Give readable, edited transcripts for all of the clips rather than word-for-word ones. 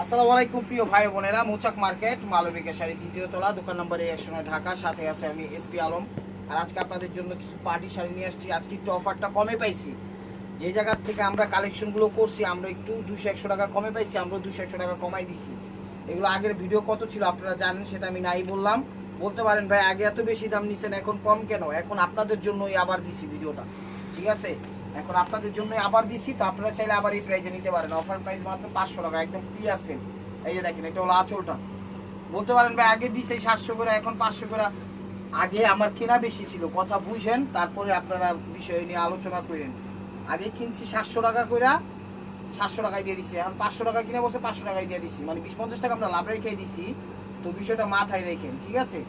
আসসালামু আলাইকুম প্রিয় ভাই বোনেরা, মৌচাক মার্কেট মালবিকা শাড়ি তৃতীয় তলা, দোকান নম্বর 109 ঢাকা। সাথে আছে আমি এসপি আলম। আর আজকে আপনাদের জন্য কিছু পার্টি শাড়ি নিয়ে আসছি। আজকে একটু অফারটা কমে পাইছি। যে জায়গার থেকে আমরা কালেকশনগুলো করছি, আমরা একটু 200-100 টাকা কমে পাইছি। আমরা 200-100 টাকা কমাই দিছি। এগুলো আগের ভিডিও কত ছিল আপনারা জানেন, সেটা আমি নাই বললাম। বলতে পারেন ভাই আগে এত বেশি দাম নিছেন, এখন কম কেন? এখন আপনাদের জন্যই আবার দিছি ভিডিওটা, ঠিক আছে? এখন আপনাদের জন্য আবার দিছি, তো আপনারা চাইলে আবার এই প্রাইসে নিতে পারেন। অফার প্রাইস মাত্র 500 টাকা, একদম ক্লিয়ার সেল। এই যে দেখেন, এটা হলো আঁচলটা। বলতে পারেন ভাই আগে দিছে 700 করে, এখন 500 করে। আগে আমার কেনা বেশি ছিল, কথা বুঝেন, তারপরে আপনারা বিষয় নিয়ে আলোচনা করেন। আগে কিনছি 700 টাকা করে, 700 টাকায় দিয়ে দিছি। এখন 500 টাকা কিনে বসে 500 টাকায় দিয়ে দিছি, মানে 20-50 টাকা আমরা লাভ রেখে দিছি। তো বিষয়টা মাথায় রেখেন, ঠিক আছে?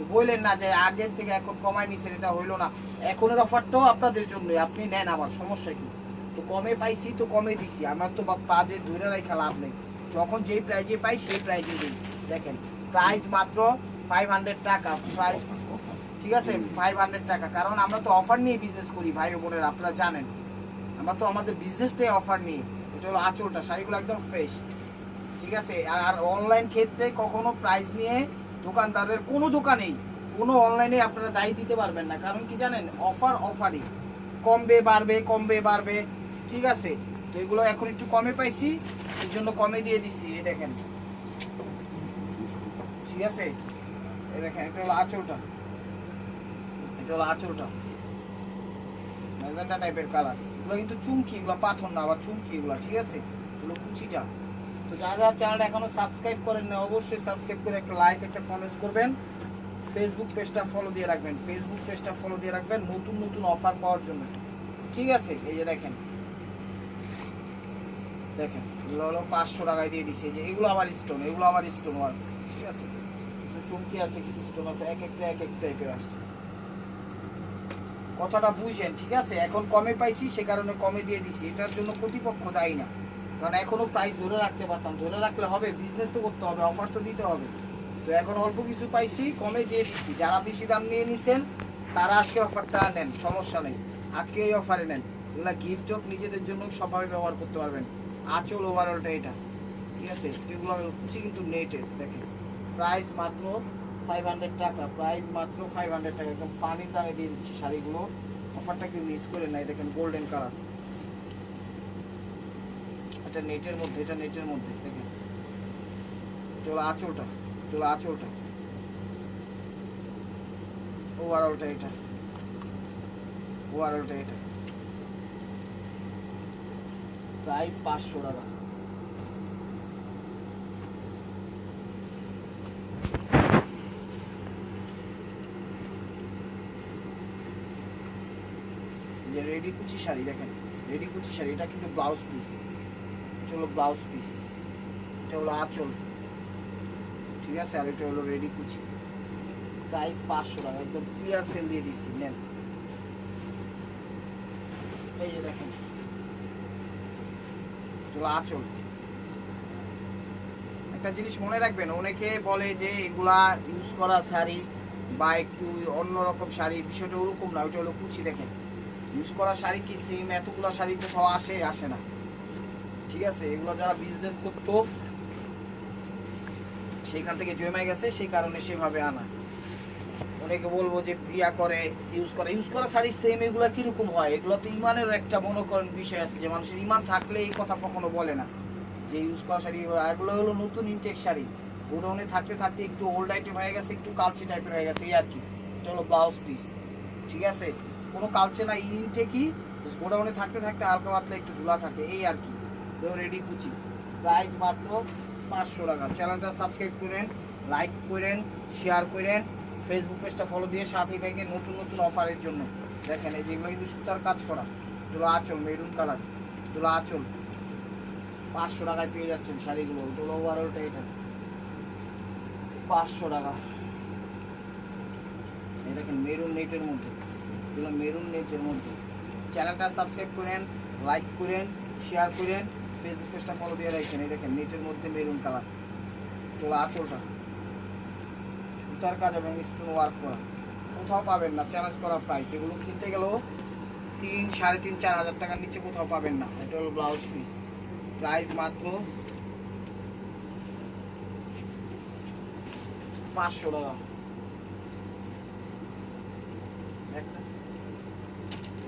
তো বললেন না যে আগের থেকে এখন কমাই নিছেন, এটা হইলো না। এখনের অফারটাও আপনাদের জন্য, আপনি নেন, আমার সমস্যা কি? তো কমে পাইছি তো কমে দিছি, আমার তো বাজে ধরে রাখা লাভ নেই। যখন যেই প্রাইজে পাই সেই প্রাইজে দিই। দেখেন প্রাইস মাত্র 500 টাকা, প্রাইস, ঠিক আছে? 500 টাকা, কারণ আমরা তো অফার নিয়ে বিজনেস করি ভাই ও বোনেরা, আপনারা জানেন। আমরা তো আমাদের বিজনেসটাই অফার নিয়ে। এটা হলো আঁচলটা, শাড়িগুলো একদম ফ্রেশ, ঠিক আছে? আর অনলাইন ক্ষেত্রে কখনো প্রাইস নিয়ে দোকানদারের কোনো দোকানেই, কোনো অনলাইনে আপনারা দায়ী দিতে পারবেন না। কারণ কি জানেন, অফার অফারই, কমবে বাড়বে, কমবে বাড়বে, ঠিক আছে? তো এগুলো এখন একটু কমে পাইছি, এই জন্য কমে দিয়ে দিচ্ছি। এই দেখেন, ঠিক আছে? এই দেখেন, এটা হলো আঁচলটা, এটা হলো আঁচলটা, ম্যাজেন্টা টাইপের কালার। এগুলো কিন্তু চুমকি, এগুলো পাথর না, আবার চুমকি এগুলো, ঠিক আছে? এগুলো কুচিটা। তো যারা যারা চ্যানেলটা এখনো সাবস্ক্রাইব করেন না, অবশ্যই সাবস্ক্রাইব করে একটা লাইক, একটা কমেন্ট করবেন। ফেসবুক পেজটা ফলো দিয়ে রাখবেন, ফেসবুক পেজটা ফলো দিয়ে রাখবেন নতুন নতুন অফার পাওয়ার জন্য, ঠিক আছে? এই যে দেখেন, দেখেন এগুলো হলো 500 টাকায় দিয়ে দিচ্ছে। যে এগুলো আবার স্টোন, এগুলো আবার স্টোন ওয়ার্ক, ঠিক আছে? কিছু চুমকি আছে, কিছু স্টোন আছে, এক একটা এক এক টাইপের আসছে। কথাটা বুঝেন, ঠিক আছে? এখন কমে পাইছি, সে কারণে কমে দিয়ে দিছি। এটার জন্য প্রতিপক্ষ দায়ী না, কারণ এখনো প্রাইস ধরে রাখতে পারতাম। ধরে রাখলে হবে, বিজনেস তো করতে হবে, অফার তো দিতে হবে। তো এখন অল্প কিছু পাইছি, কমে দিয়ে দিচ্ছি। যারা বেশি দাম নিয়ে নিছেন তারা আজকে অফারটা নেন, সমস্যা নেই, আজকে এই অফারে নেন। এগুলা গিফট হোক, নিজেদের জন্য সবাই ব্যবহার করতে পারবেন। আঁচল ওভারঅলটা এটা, ঠিক আছে? এগুলো কুচি কিন্তু নেটের। দেখেন প্রাইস মাত্র 500 টাকা, প্রাইস মাত্র 500 টাকা, একদম পানির দামে দিয়ে দিচ্ছি শাড়িগুলো। অফারটা কেউ মিস করে নাই। দেখেন গোল্ডেন কালার, এটা নেটের মধ্যে, এটা নেটের মধ্যে। দেখেন এটা হলো আঁচলটা, এটা হলো আঁচলটা, ওভারঅলটা এটা, ওভারঅলটা এটা। প্রাইস 500 টাকা। যে রেডি কুচি শাড়ি, দেখেন রেডি কুচি শাড়ি, এটা কিন্তু ব্লাউজ পিস, এটা হলো ব্লাউজ পিস, এটা হলো আঁচল, ঠিক আছে? আর এটা হলো রেডি কুচি। প্রাইস 500 টাকা, একদম ক্লিয়ার সেল দিয়ে দিচ্ছি, নেন। এই যে দেখেন, এটা হলো আঁচল। একটা জিনিস মনে রাখবেন, অনেকে বলে যে এগুলা ইউজ করা শাড়ি বা একটু অন্যরকম শাড়ি, বিষয়টা ওরকম না। ওইটা হলো কুচি। দেখেন ইউজ করা শাড়ি কি সেম এতগুলো শাড়ি কোথাও আসে? আসে না, ঠিক আছে? এগুলো যারা বিজনেস করতো সেখান থেকে জমে গেছে, সেই কারণে সেভাবে আনা। অনেকে বলবো যে ইয়া করে, ইউজ করা শাড়ি সেম, এগুলো কিরকম হয়? এগুলো তো ইমানের একটা মনে করেন বিষয় আছে, যে মানুষের ইমান থাকলে এই কথা কখনো বলে না যে ইউজ করা শাড়ি। এগুলো হলো নতুন ইনটেক শাড়ি, গোডাউনে থাকতে থাকতে একটু ওল্ড আইটেম হয়ে গেছে, একটু কালচে টাইপের হয়ে গেছে, এই আর কি। এটা হলো ব্লাউজ পিস, ঠিক আছে? কোনো কালচে না, ইনটেকই, গোডাউনে থাকতে থাকতে হালকা পাতলা একটু ধুলা থাকে, এই আর কি। রেডি কুচি, প্রাইস মাত্র 500 টাকা। চ্যানেলটা সাবস্ক্রাইব করেন, লাইক করেন, শেয়ার করেন, ফেসবুক পেজটা ফলো দিয়ে সাথেই থেকে নতুন নতুন অফারের জন্য। দেখেন এই যেগুলো কিন্তু সুতার কাজ করা, এগুলো আঁচল মেরুন কালার, এগুলো আঁচল। 500 টাকায় পেয়ে যাচ্ছেন শাড়িগুলো। এগুলো ওভারঅলটা এটা 500 টাকা। এই দেখেন মেরুন নেটের মধ্যে, এগুলো মেরুন নেটের মধ্যে। চ্যানেলটা সাবস্ক্রাইব করেন, লাইক করেন, শেয়ার করেন, ফেসবুক পেজটা ফলো দিয়ে রাখছেন। এই দেখেন নেটের মধ্যে মেরুন কালার, এগুলো আঁচলটা, সুতার কাজ এবং স্টোন ওয়ার্ক করা, কোথাও পাবেন না, চ্যালেঞ্জ করা প্রাইস। এগুলো কিনতে গেলেও 3, 3.5, 4 হাজার টাকার নিচে কোথাও পাবেন না। এটা হলো ব্লাউজ পিস, প্রাইস মাত্র 500 টাকা।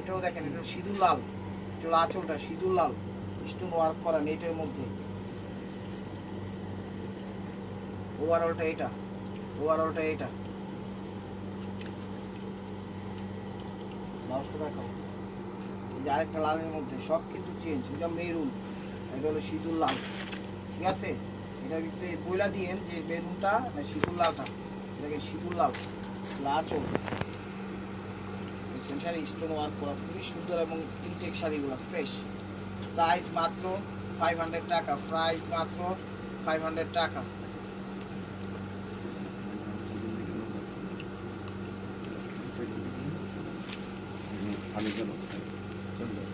এটাও দেখেন, এটা সিঁদুর লাল, এটা আঁচলটা সিঁদুর লাল, স্টোন ওয়ার্ক করা নেটের মধ্যে। ওভারঅলটা এটা, ওভারঅলটা এটা। ব্লাউজটা দেখাও, এই যে আরেকটা লালের মধ্যে, সব কিন্তু চেঞ্জ। এটা মেরুন, এটা হলো সিঁদুর লাল, ঠিক আছে। এটার ভিতরে বইলা দিয়েন যে মেরুনটা না সিঁদুর লালটা, এটাকে সিঁদুর লাল। আঁচল শাড়ি স্টোন ওয়ার্ক করা, খুবই সুন্দর এবং ইনটেক শাড়িগুলো ফ্রেশ। প্রাইস মাত্র 500 টাকা, প্রাইস মাত্র 500 টাকা।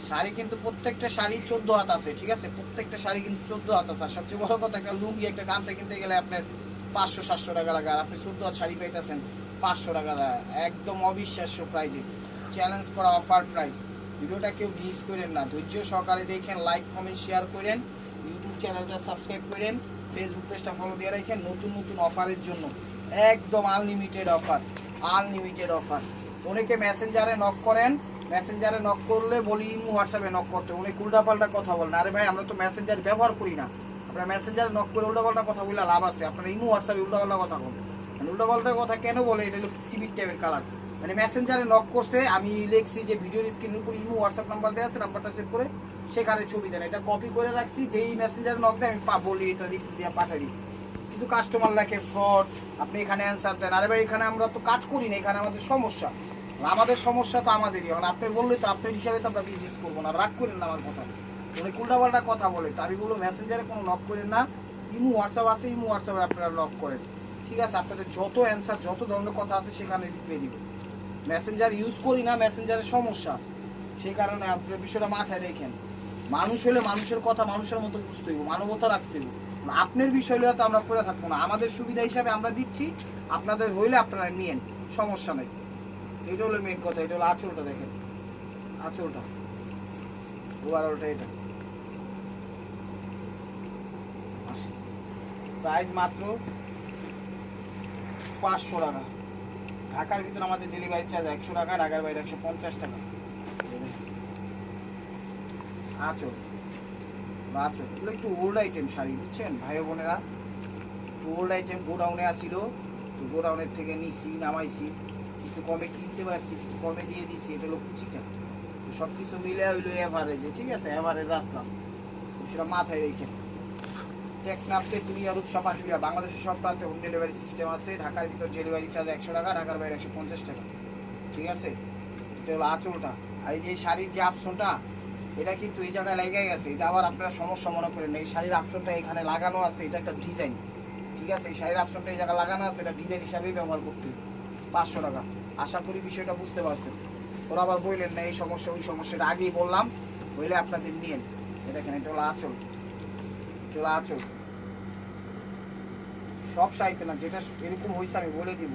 শাড়ি কিন্তু প্রত্যেকটা শাড়ি 14 হাত আছে, ঠিক আছে। প্রত্যেকটা শাড়ি কিন্তু 14 হাত আছে। আর সবচেয়ে বড় কথা, একটা লুঙ্গি একটা গামছা কিনতে গেলে আপনার 500-700 টাকা লাগে, আর আপনি 14 হাত শাড়ি পাইতেছেন 500 টাকা দেয়। একদম অবিশ্বাস্য প্রাইজে, চ্যালেঞ্জ করা অফার প্রাইস। ভিডিওটা কেউ মিস করেন না, ধৈর্য সহকারে দেখেন, লাইক কমেন্ট শেয়ার করেন, ইউটিউব চ্যানেলটা সাবস্ক্রাইব করেন, ফেসবুক পেজটা ফলো দিয়ে রাখেন নতুন নতুন অফারের জন্য। একদম আনলিমিটেড অফার, আনলিমিটেড অফার। অনেকে মেসেঞ্জারে নক করেন, মেসেঞ্জারে নক করলে বলি ইমো হোয়াটসঅ্যাপে নক করতে, অনেক উল্টাপাল্টা কথা বলেন। আরে ভাই, আমরা তো মেসেঞ্জার ব্যবহার করি না। আপনারা মেসেঞ্জারে নক করে উল্টাপাল্টা কথা বলে লাভ আছে? আপনারা ইমো হোয়াটসঅ্যাপে উল্টাপাল্টা কথা বলেন। মানে উল্টাপাল্টা কথা কেন বলে? এটা হলো সিভিক টাইপের কালার। মানে মেসেঞ্জারে নক করছে, আমি লিখছি যে ভিডিওর স্ক্রিনের উপর ইমো হোয়াটসঅ্যাপ নাম্বার দেওয়া আছে, নাম্বারটা সেভ করে সেখানে ছবি দেন। এটা কপি করে রাখছি, যেই মেসেঞ্জারে নক দেয় আমি বলি এটা লিখতে দিয়ে পাঠাই দিই। কিছু কাস্টমার লেখে ফ্রড, আপনি এখানে অ্যান্সার দেন। আরে ভাই, এখানে আমরা তো কাজ করি না, এখানে আমাদের সমস্যা। আমাদের সমস্যা তো আমাদেরই। এখন আপনি বললে তো আপনার হিসাবে তো আমরা বিজনেস করবো না, রাগ করেন না আমার কথা। অনেক উল্টাপাল্টা কথা বলে, তো আমি বলবো মেসেঞ্জারে কোনো নক করেন না, ইমো হোয়াটসঅ্যাপ আছে, ইমো হোয়াটসঅ্যাপে আপনারা নক করেন, ঠিক আছে। আপনাদের যত অ্যান্সার, যত ধরনের কথা আছে সেখানে রিপ্লাই দিব। মেসেঞ্জার ইউজ করি না, মেসেঞ্জারের সমস্যা, সেই কারণে আপনার বিষয়টা মাথায় রেখেন। মানুষ হলে মানুষের কথা মানুষের মতো বুঝতে হইব, মানবতা রাখতে হইব। আপনার বিষয় হলে তো আমরা করে থাকবো না, আমাদের সুবিধা হিসাবে আমরা দিচ্ছি, আপনাদের হইলে আপনারা নিয়েন, সমস্যা নেই। এটা হলো মেন কথা। এটা হলো আঁচলটা দেখেন, আঁচলটা, ওভারঅলটা এটা। প্রাইস মাত্র 500 টাকা। ঢাকার ভিতরে আমাদের ডেলিভারি চার্জ 100 টাকা, ঢাকার বাইরে 150 টাকা। আঁচল, আঁচল এগুলো একটু ওল্ড আইটেম শাড়ি, বুঝছেন ভাই বোনেরা, একটু ওল্ড আইটেম। গোডাউনে আসিল, তো গোডাউনের থেকে নিছি, নামাইছি, কিছু কমে কিনতে পারছি, কিছু কমে দিয়ে দিছি। এটা হলো কুচিটা। তো সব কিছু মিলে হইলো এভারেজে, ঠিক আছে, এভারেজ আসলাম, সেটা মাথায় রেখে। টেকনাফে দুনিয়া রূপসা পাটুরিয়া, বাংলাদেশের সব প্রান্তে হোম ডেলিভারি সিস্টেম আছে। ঢাকার ভিতর ডেলিভারি চার্জ 100 টাকা, ঢাকার বাইরে 150 টাকা, ঠিক আছে। এটা হলো আঁচলটা। আর এই যে শাড়ির যে আপশনটা, এটা কিন্তু এই জায়গায় লেগে গেছে, এটা আবার আপনারা সমস্যা মনে করেন না। এই শাড়ির আপশনটা এখানে লাগানো আছে, এটা একটা ডিজাইন, ঠিক আছে। এই শাড়ির আপশনটা এই জায়গায় লাগানো আছে, এটা ডিজাইন হিসাবেই ব্যবহার করতে 500 টাকা। আশা করি বিষয়টা বুঝতে পারছেন। ওরা আবার বললেন না এই সমস্যা ওই সমস্যাটা, আগেই বললাম, বললে আপনাদের নিয়েন। এটা দেখেন, এটা হলো আঁচল, এটা হলো আঁচল। সব শাড়িতে না, যেটা এরকম হয়েছে আমি বলে দিব,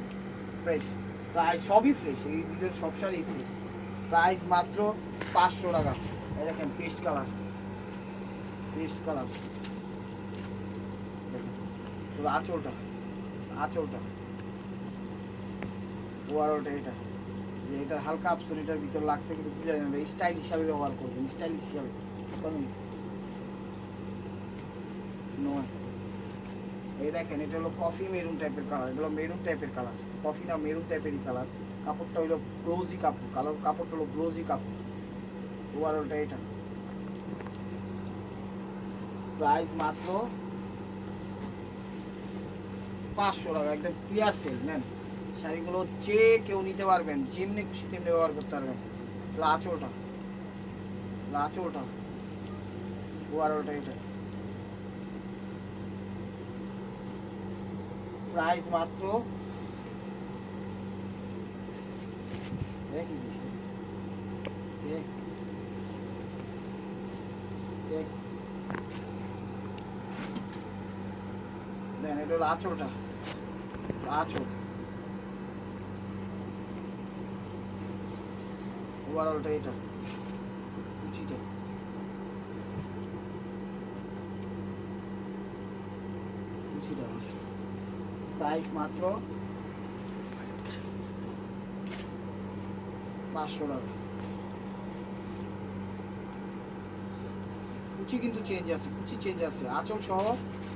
ফ্রেশ প্রায় সবই ফ্রেশ, এই ভিডিওর সব শাড়ি ফ্রেশ। প্রাইস মাত্র 500 টাকা। এই দেখেন পেস্ট কালার, পেস্ট কালার দেখেন। তো আঁচলটা, আঁচলটা, ওভারঅলটা এটা, যে এটা হালকা আপসন, এটার ভিতর লাগছে কিন্তু বুঝা যায় না, স্টাইল হিসাবে ব্যবহার করবেন, স্টাইল হিসাবে। এই দেখেন, এটা হলো কফি মেরুন টাইপের কালার, এটা হলো মেরুন টাইপের কালার, কফি না মেরুন টাইপেরই কালার। কাপড়টা হলো ব্লাউজি কাপড়, কালার কাপড়টা হলো ব্লাউজি কাপড়। ওভারঅলটা এটা। প্রাইস মাত্র 500 টাকা, একদম ক্লিয়ার সেল। নেন শাড়িগুলো, যে কেউ নিতে পারবেন, যেমনি খুশি তেমনি ব্যবহার করতে পারবেন। আঁচলটা, আঁচলটা, ওভারঅলটা এটা। প্রাইস মাত্র দেন, এটা হলো আঁচলটা, আঁচল, ওভারঅলটা এটা, কুচিটা, কুচিটা প্রাইস মাত্র 500 টাকা। কুচি কিন্তু চেঞ্জ আছে, কুচি চেঞ্জ আছে, আঁচল সহ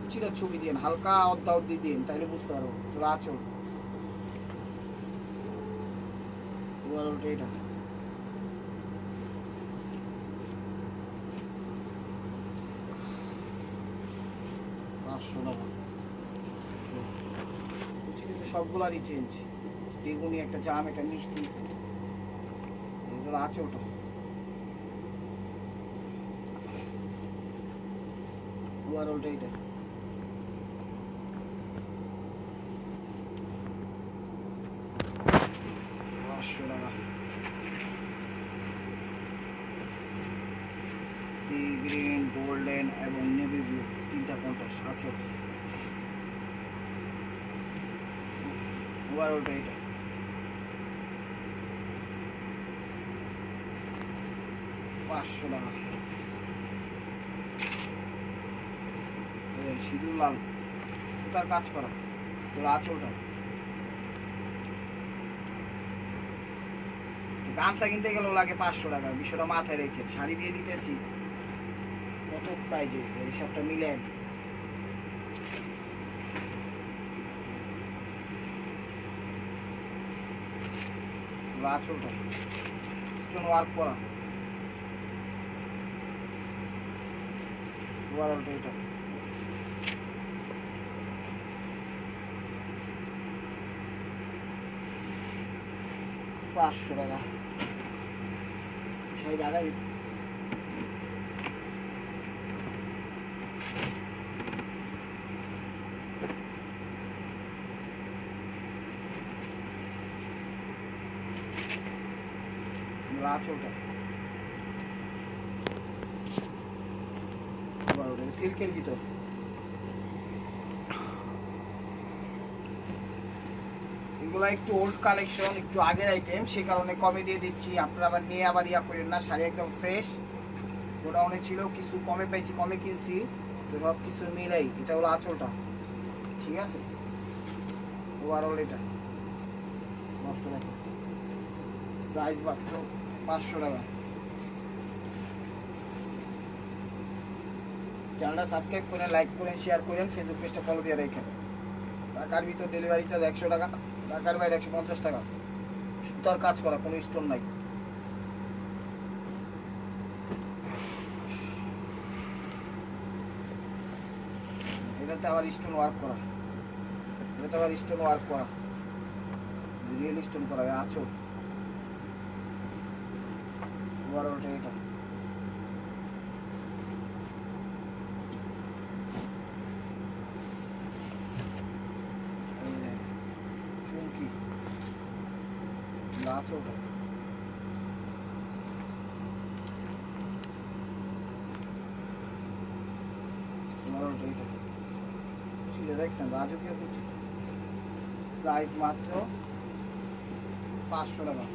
কুচিটার ছবি দিন, হালকা অর্ধা অর্ধি দিন, তাহলে বুঝতে পারবো তোরা আঁচল। এটা 500 টাকা। কুচি কিন্তু সবগুলারই চেঞ্জ, বেগুনি একটা জাম, একটা মিষ্টি, এগুলো আঁচলটা। ওভারঅলটা এটা। সি গ্রিন, গোল্ডেন এবং নেভি ব্লু, তিনটা কন্ট্রাস্ট আঁচল। ওভারঅলটা এটা। $500 টাকা। সিঁদুর লাল সুতার কাজ করা, তোর আঁচলটা। গামছা কিনতে গেলেও লাগে 500 টাকা, বিষয়টা মাথায় রেখে শাড়ি দিয়ে দিতেছি কত প্রাইজে, এইসবটা মিলে আঁচলটা স্টোন ওয়ার্ক করা। ওভারঅলটা এটা। $500 টাকা। সেই জায়গায় আঁচলটা সিল্কের ভিতর। এগুলো একটু ওল্ড কালেকশন, একটু আগের আইটেম, সে কারণে কমে দিয়ে দিচ্ছি। আপনারা আবার নিয়ে আবার ইয়া করেন না, শাড়ি একদম ফ্রেশ। গোডাউনে ছিল, কিছু কমে পাইছি, কমে কিনছি, তো সব কিছু মিলাই। এটা হলো আঁচলটা, ঠিক আছে। ওভারঅল এটা নষ্ট রাখি, প্রাইস মাত্র 500 টাকা। চ্যানেলটা সাবস্ক্রাইব করেন, লাইক করেন, শেয়ার করেন, ফেসবুক পেজটা ফলো দিয়ে রাখেন। ঢাকার ভিতর ডেলিভারি চার্জ 100 টাকা, ঢাকার বাইরে 150 টাকা। সুতার কাজ করা, কোনো স্টোন নাই। এটাতে আবার স্টোন ওয়ার্ক করা, এটাতে আবার স্টোন ওয়ার্ক করা, রিয়েল স্টোন করা, আঁচল। ওভারঅলটা এটা। চুমকি, আঁচলটা। ওভারঅলটা এটা। দেখছেন রাজকীয় কিছু, প্রাইস মাত্র 500 টাকা।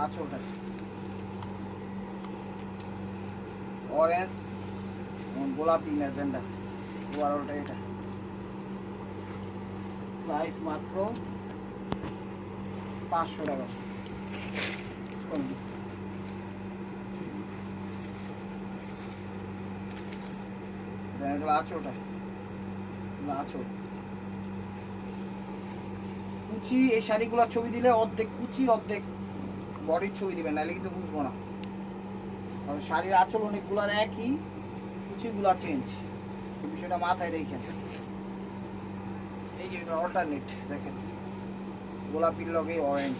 আঁচলটা অরেঞ্জ, গোলাপি, ম্যাজেন্ডা। ওভারঅলটা এটা। প্রাইস মাত্র 500 টাকা। আঁচলটা, আঁচল কুচি। এই শাড়িগুলোর ছবি দিলে অর্ধেক কুচি অর্ধেক বডির ছবি দিবেন, নাহলে কিন্তু বুঝবো না। কারণ শাড়ির আঁচল অনেকগুলার একই, কুচিগুলা চেঞ্জ, বিষয়টা মাথায় রেখেন। এই যে অল্টারনেট দেখেন, গোলাপির লগে অরেঞ্জ,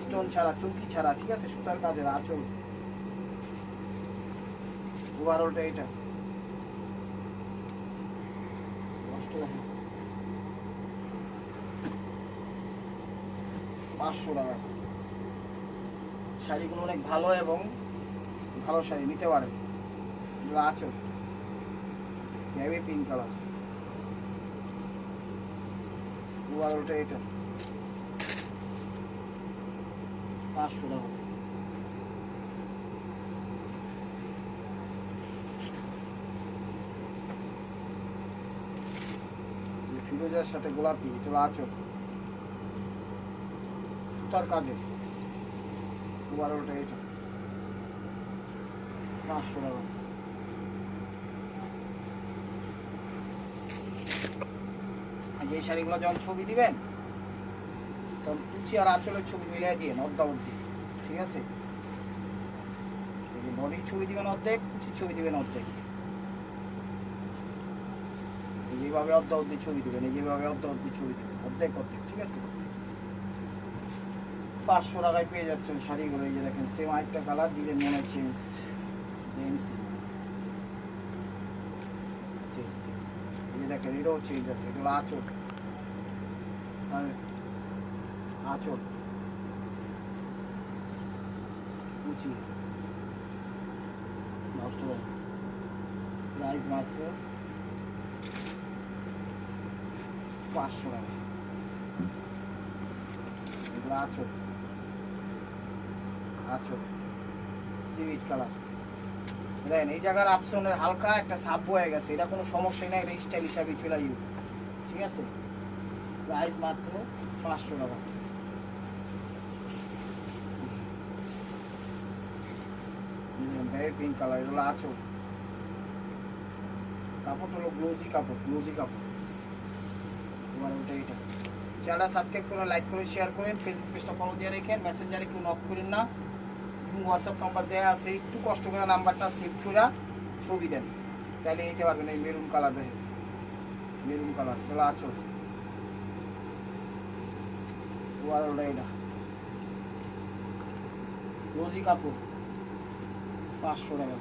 স্টোন ছাড়া, চুমকি ছাড়া, ঠিক আছে, সুতার কাজের আঁচল। ওভারঅলটা এটা। দেখেন 500 টাকা। শাড়িগুলো অনেক ভালো এবং ভালো শাড়ি, নিতে পারেন। আঁচল নেভি পিঙ্ক কালার। ওভারঅলটা এটা 500 টাকা। ফিরোজের সাথে গোলাপি, এটা হলো আঁচল, সুতার কাজের। ওভারঅলটা এটা 500 টাকা। যে শাড়িগুলো যখন ছবি দিবেন তখন কুচি আর আঁচলের ছবি মিলিয়ে দিয়ে অর্ধা অর্ধি, ঠিক আছে? বডির ছবি দিবেন অর্ধেক, কুচির ছবি দিবেন অর্ধেক, যেভাবে অর্ধা অর্ধি ছবি দিবেন, যেভাবে অর্ধা অর্ধি ছবি দিবেন, অর্ধেক অর্ধেক, ঠিক আছে? 500 টাকায় পেয়ে যাচ্ছেন শাড়িগুলো। এই যে দেখেন সেম আরেকটা কালার দিলে মনে চেঞ্জ, এই যে দেখেন এটাও চেঞ্জ আছে, এগুলো আঁচল, আঁচল কুচি, প্রাইস মাত্র 500 টাকা। এগুলো আঁচল, আঁচল সিভিট কালার। দেখেন এই জায়গার অপশনের হালকা একটা সাপ হয়ে গেছে, এটা কোনো সমস্যাই নাই, এটা স্টাইল হিসাবে চলে ইউ, ঠিক আছে? প্রাইস মাত্র 500 টাকা। পিঙ্ক কালার, এগুলো আঁচল, কাপড় হলো গ্লোজি কাপড়, গ্লোজি কাপড়। তোমার ওটা এটা চ্যানেলটা সাবস্ক্রাইব করে, লাইক করে, শেয়ার করেন, ফেসবুক পেজটা ফলো দিয়ে রেখেন, মেসেঞ্জারে কেউ নক করেন না, হোয়াটসঅ্যাপ নাম্বার দেওয়া আছে, একটু কষ্ট করে নাম্বারটা সেভ করে ছবি দেন, তাহলে নিতে পারবেন। এই মেরুন কালার, দেখেন মেরুন কালার, এগুলো আঁচল, ওভারঅলটা এটা গ্লোজি কাপড় 500 টাকা।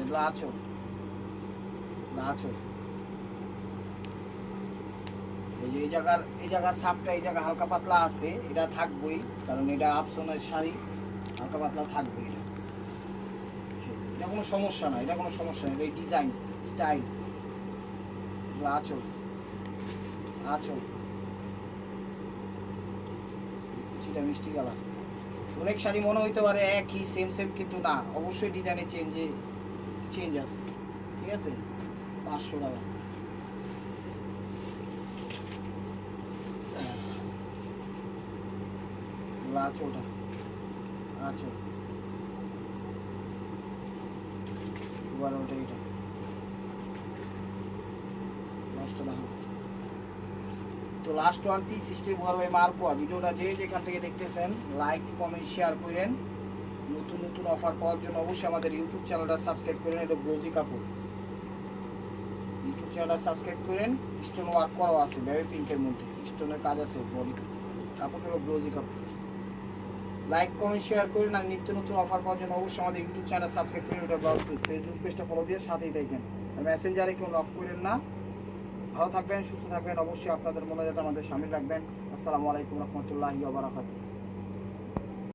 এগুলো আঁচল, আঁচল এই জায়গার সাপটা এই জায়গা হালকা পাতলা আছে, এটা থাকবেই, কারণ এটা আপসনের শাড়ি, হালকা পাতলা থাকবে, এটা কোনো সমস্যা না, এটা কোনো সমস্যা না, এই ডিজাইন স্টাইল। আঁচল, আঁচল সেটা মিষ্টি কালার। অনেক শাড়ি মনে হইতে পারে একই সেম সেম, কিন্তু না, অবশ্যই ডিজাইনের চেঞ্জ আছে, ঠিক আছে? 500 টাকা। আঁচলটা, আঁচল ওভারঅলটা এটা 500 টাকা। তো লাস্ট ওয়ান পিস স্টেপ ভাই মারপোয়া। ভিডিওটা যে যেখান থেকে দেখতেছেন লাইক কমেন্ট শেয়ার করেন। নতুন নতুন অফার পাওয়ার জন্য অবশ্যই আমাদের ইউটিউব চ্যানেলটা সাবস্ক্রাইব করেন। এটা গ্লোজি কাপড়, ইউটিউব চ্যানেলটা সাবস্ক্রাইব করেন। স্টোন ওয়ার্ক করা আছে, বেবি পিঙ্কের মধ্যে স্টোনের কাজ আছে, বডি কাপড় হলো গ্লোজি কাপড়। লাইক কমেন্ট শেয়ার করেন, আর নিত্য নতুন অফার পাওয়ার জন্য অবশ্যই আমাদের ইউটিউব চ্যানেল সাবস্ক্রাইব করেন। ওটা ব্রাউজ ফেসবুক পেজটা ফলো দিয়ে সাথেই দেখেন। আর মেসেঞ্জারে কেউ লক করেন না। ভালো থাকবেন, সুস্থ থাকবেন, অবশ্যই আপনাদের মনে যাতে আমাদের সামিল রাখবেন। আসসালামু আলাইকুম রহমতুল্লাহি ওয়া বারাকাতুহু।